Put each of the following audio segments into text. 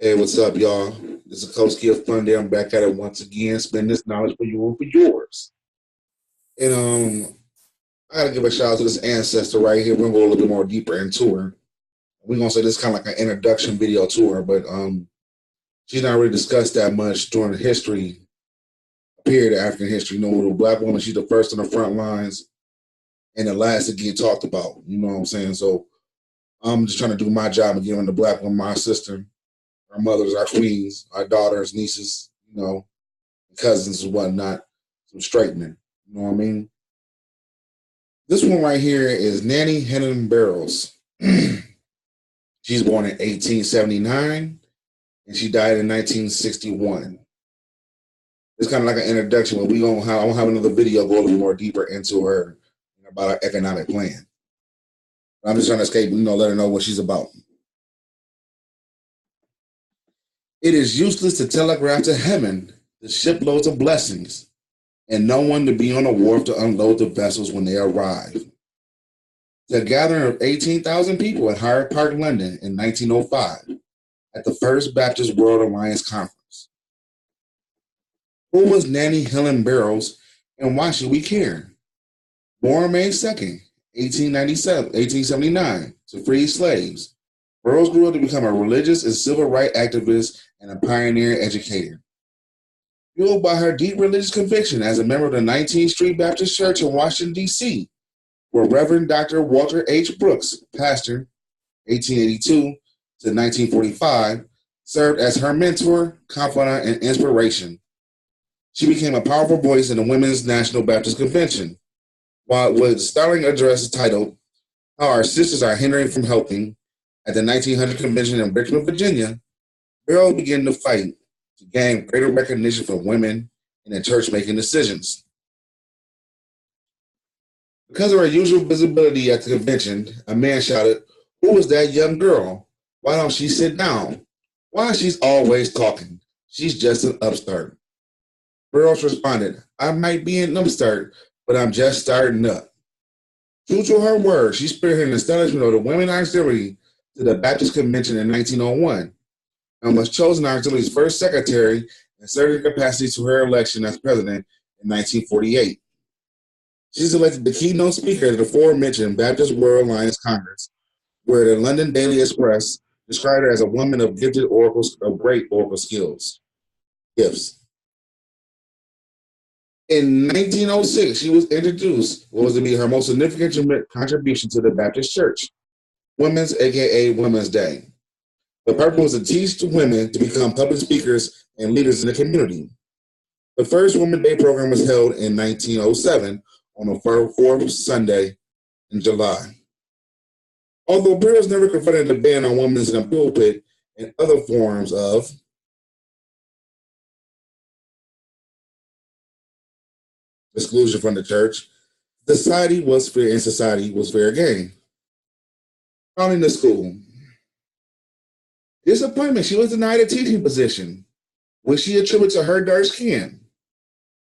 Hey, what's up, y'all? This is Coach Gift Funday. I'm back at it once again, spending this knowledge for you and for yours. And I gotta give a shout out to this ancestor right here. We're gonna go a little bit more deeper into her. We're gonna say this is kind of like an introduction video to her, but she's not really discussed that much during the history, period of African history. You know, with a black woman, she's the first on the front lines and the last to get talked about. You know what I'm saying? So I'm just trying to do my job of giving the black woman, my sister, our mothers, our queens, our daughters, nieces, cousins and whatnot, some straightening. You know what I mean? This one right here is Nannie Helen Burroughs. She's born in 1879 and she died in 1961. It's kind of like an introduction, but I'll have another video go a little more deeper into her about her economic plan. I'm just trying to escape, let her know what she's about. It is useless to telegraph to heaven the shiploads of blessings, and no one to be on the wharf to unload the vessels when they arrive. The gathering of 18,000 people at Hyde Park, London in 1905 at the First Baptist World Alliance Conference. Who was Nannie Helen Burroughs and why should we care? Born May 2nd, 1879, to free slaves, Burroughs grew up to become a religious and civil rights activist and a pioneer educator. Fueled by her deep religious conviction as a member of the 19th Street Baptist Church in Washington, D.C., where Reverend Dr. Walter H. Brooks, pastor, 1882 to 1945, served as her mentor, confidant, and inspiration. She became a powerful voice in the Women's National Baptist Convention, while with a startling address titled, How Our Sisters Are Hindering from Helping, at the 1900 convention in Richmond, Virginia, Burroughs began to fight to gain greater recognition for women in the church making decisions. Because of her usual visibility at the convention, a man shouted, Who is that young girl? Why don't she sit down? Why she's always talking? She's just an upstart. Burroughs responded, I might be an upstart, but I'm just starting up. True to her word, she spearheaded an establishment of the Women Auxiliary to the Baptist Convention in 1901 and was chosen Auxiliary's first secretary and served in capacity to her election as president in 1948. She's elected the keynote speaker at the aforementioned Baptist World Alliance Congress, where the London Daily Express described her as a woman of great oracle gifts. In 1906, she was introduced what was to be her most significant contribution to the Baptist Church, Women's, aka Women's Day. The purpose was to teach women to become public speakers and leaders in the community. The first Women's Day program was held in 1907 on the fourth Sunday in July. Although Burroughs never confronted the ban on women in the pulpit and other forms of exclusion from the church, society was fair game. Founding the school. Disappointment, she was denied a teaching position, which she attributed to her dark skin.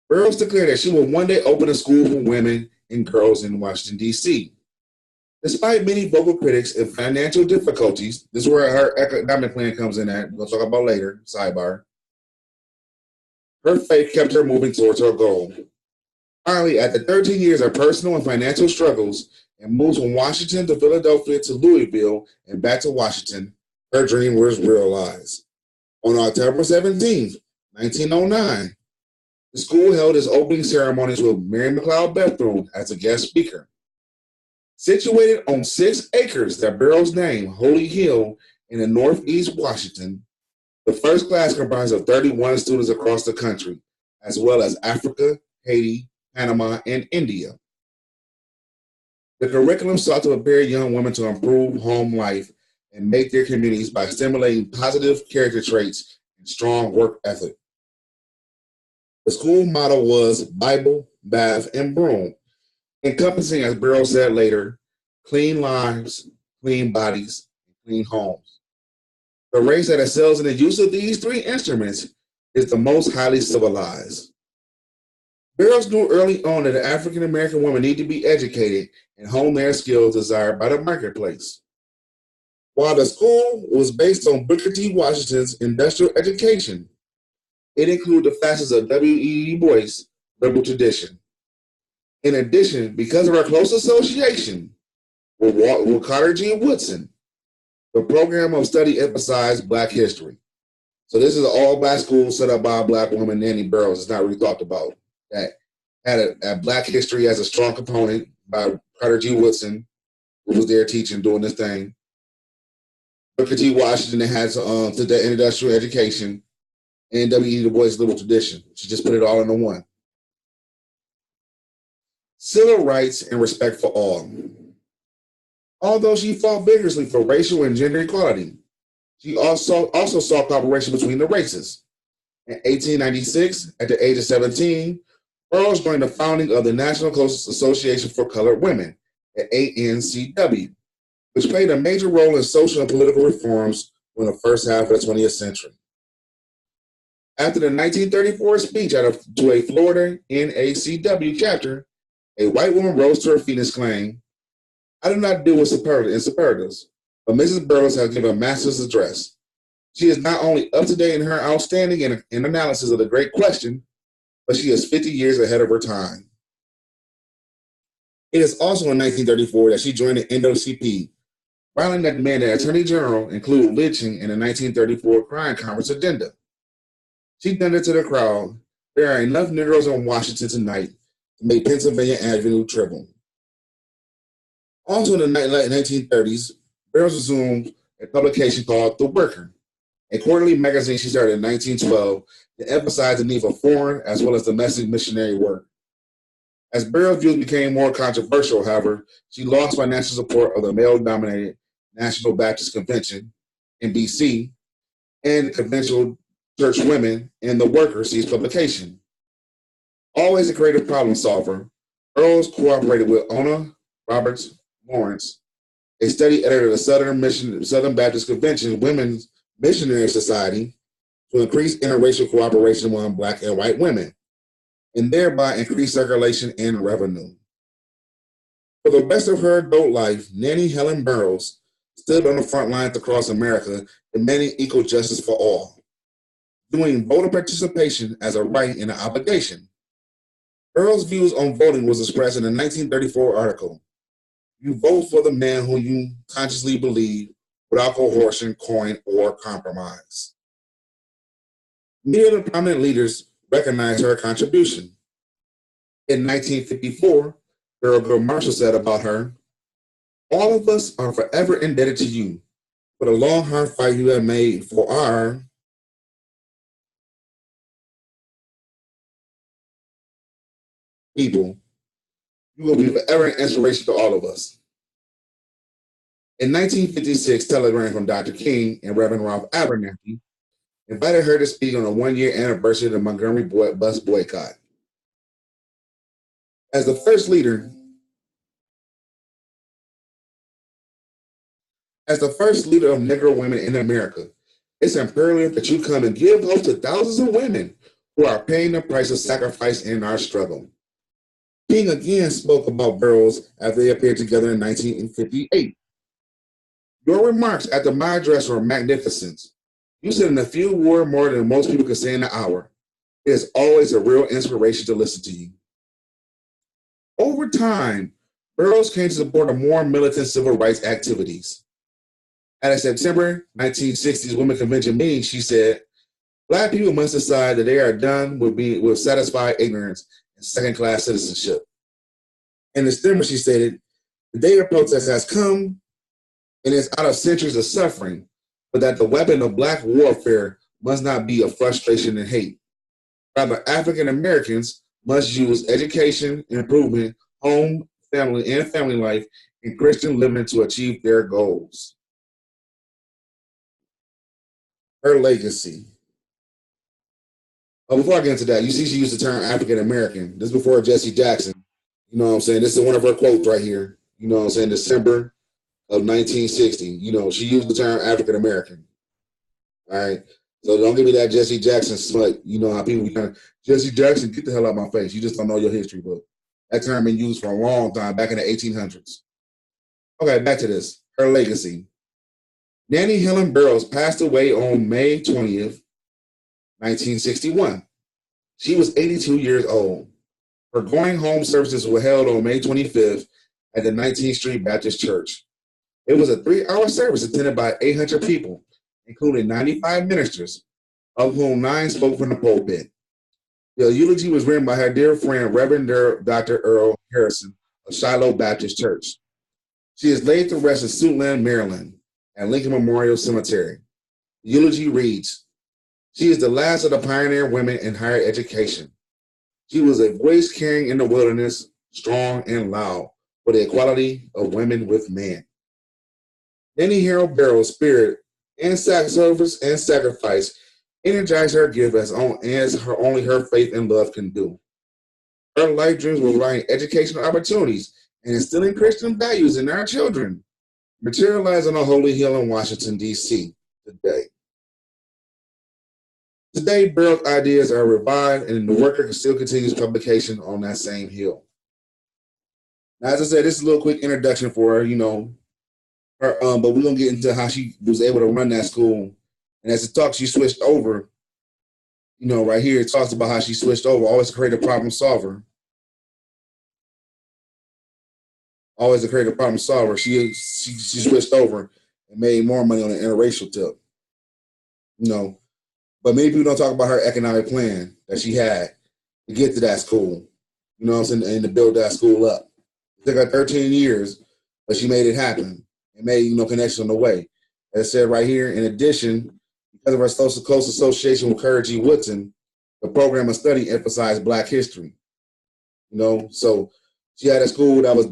Burroughs declared that she would one day open a school for women and girls in Washington, D.C. Despite many vocal critics and financial difficulties, this is where her economic plan comes in at, we'll talk about later, sidebar. Her faith kept her moving towards her goal. Finally, after 13 years of personal and financial struggles and moves from Washington to Philadelphia to Louisville and back to Washington, her dream was realized. On October 17, 1909, the school held its opening ceremonies with Mary McLeod Bethune as a guest speaker. Situated on 6 acres that Burroughs named Holy Hill in the northeast Washington, the first class comprised of 31 students across the country, as well as Africa, Haiti, Panama, and India. The curriculum sought to prepare young women to improve home life and make their communities by stimulating positive character traits and strong work ethic. The school motto was Bible, Bath, and Broom, encompassing, as Burroughs said later, clean lives, clean bodies, and clean homes. The race that excels in the use of these 3 instruments is the most highly civilized. Burroughs knew early on that African American women need to be educated and hone their skills desired by the marketplace. While the school was based on Booker T. Washington's industrial education, it included the facets of W.E.B. Du Bois' liberal tradition. In addition, because of her close association with Carter G. Woodson, the program of study emphasized Black history. So this is an all-Black school set up by a Black woman, Nannie Burroughs. It's not really talked about. That had a Black history as a strong component by Carter G. Woodson, who was there teaching, doing this thing. Booker T. Washington had to the industrial education, and W.E.B. Du Bois' liberal tradition. She just put it all into one. Civil rights and respect for all. Although she fought vigorously for racial and gender equality, she also saw cooperation between the races. In 1896, at the age of 17, Burroughs joined the founding of the National Association for Colored Women, the ANCW, which played a major role in social and political reforms during the first half of the 20th century. After the 1934 speech to a Florida NACW chapter, a white woman rose to her feet and exclaimed, "I do not deal with superlatives, but Mrs. Burroughs has given a master's address. She is not only up to date in her outstanding in analysis of the great question, but she is 50 years ahead of her time." It is also in 1934 that she joined the NAACP, filing that demanded that Attorney General include lynching in the 1934 Crime Conference addenda. She thundered to the crowd, "There are enough Negroes in Washington tonight to make Pennsylvania Avenue triple." Also in the 1930s, Burroughs resumed a publication called The Worker, a quarterly magazine she started in 1912 to emphasize the need for foreign as well as domestic missionary work. As Burroughs' views became more controversial, however, she lost financial support of the male-dominated National Baptist Convention, NBC, and conventional church women, and The Worker ceased publication. Always a creative problem solver, Burroughs cooperated with Ona Roberts Lawrence, a study editor of the Southern Baptist Convention Women's Missionary Society, to increase interracial cooperation among Black and white women, and thereby increase circulation and revenue. For the rest of her adult life, Nannie Helen Burroughs stood on the front lines across America demanding equal justice for all, viewing voter participation as a right and an obligation. Burroughs' views on voting was expressed in a 1934 article, "You vote for the man whom you consciously believe without coercion, coin, or compromise." Many of the prominent leaders recognized her contribution. In 1954, Thurgood Marshall said about her, "All of us are forever indebted to you for the long, hard fight you have made for our people. You will be forever an inspiration to all of us." In 1956, telegram from Dr. King and Reverend Ralph Abernathy invited her to speak on the one-year anniversary of the Montgomery bus boycott. As the first leader of Negro women in America, it's imperative that you come and give hope to thousands of women who are paying the price of sacrifice in our struggle. King again spoke about Burroughs after they appeared together in 1958. "Your remarks after my address were magnificent. You said in a few words more than most people could say in an hour. It is always a real inspiration to listen to you." Over time, Burroughs came to support a more militant civil rights activities. At a September 1960s Women's Convention meeting, she said, "Black people must decide that they are done with satisfied ignorance and second-class citizenship." In December, she stated, "The day of protest has come, and it's out of centuries of suffering, but that the weapon of Black warfare must not be of frustration and hate. Rather, African Americans must use education, improvement, home, family life, and Christian living to achieve their goals." Her legacy. Before I get into that, you see she used the term African American. This is before Jesse Jackson. You know what I'm saying? This is one of her quotes right here. You know what I'm saying? December of 1960. You know, she used the term African American. All right. So don't give me that Jesse Jackson smut. You know how people kind of, Jesse Jackson, get the hell out of my face. You just don't know your history book. That term been used for a long time, back in the 1800s. Okay, back to this. Her legacy. Nannie Helen Burroughs passed away on May 20th, 1961. She was 82 years old. Her going home services were held on May 25th at the 19th Street Baptist Church. It was a 3-hour service attended by 800 people, including 95 ministers, of whom 9 spoke from the pulpit. The eulogy was written by her dear friend, Reverend Dr. Earl Harrison of Shiloh Baptist Church. She is laid to rest in Suitland, Maryland, at Lincoln Memorial Cemetery. The eulogy reads, "She is the last of the pioneer women in higher education. She was a voice carrying in the wilderness, strong and loud, for the equality of women with men." Nannie Helen Burroughs' spirit and service and sacrifice energized her gift as only her faith and love can do. Her life dreams were providing educational opportunities and instilling Christian values in our children, materialized on a holy hill in Washington, D.C. today. Today, Burroughs' ideas are revived, and the worker still continues publication on that same hill. Now, as I said, this is a little quick introduction for her, but we're gonna get into how she was able to run that school. And as it talks, she switched over. Right here it talks about how she switched over. Always a creative problem solver. Always a creative problem solver. She switched over and made more money on the interracial tip. But many people don't talk about her economic plan that she had to get to that school. You know what I'm saying? And to build that school up. It took her 13 years, but she made it happen and made, connections on the way. As I said right here, in addition, because of her close association with Carter G. Woodson, the program of study emphasized Black history. So she had a school that was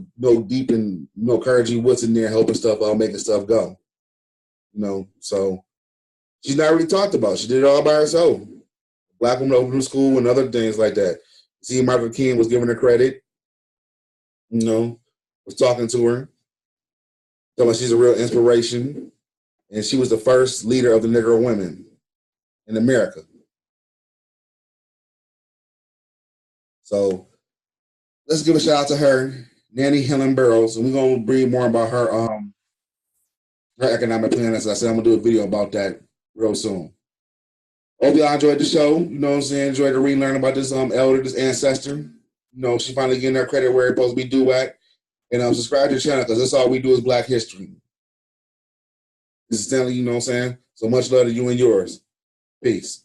deep in Carter G. Woodson there helping stuff out, making stuff go. So she's not really talked about. She did it all by herself. Black woman opened the school and other things like that. See, Martin King was giving her credit. Was talking to her. Telling her she's a real inspiration. And she was the first leader of the Negro women in America. So let's give a shout out to her, Nannie Helen Burroughs, and we're gonna read more about her her economic plan. As I said, I'm gonna do a video about that real soon. Hope y'all enjoyed the show. Enjoyed the relearn about this elder, this ancestor. She finally getting her credit where it's supposed to be due at. And subscribe to the channel because that's all we do is Black history. This is Stanley, So much love to you and yours. Peace.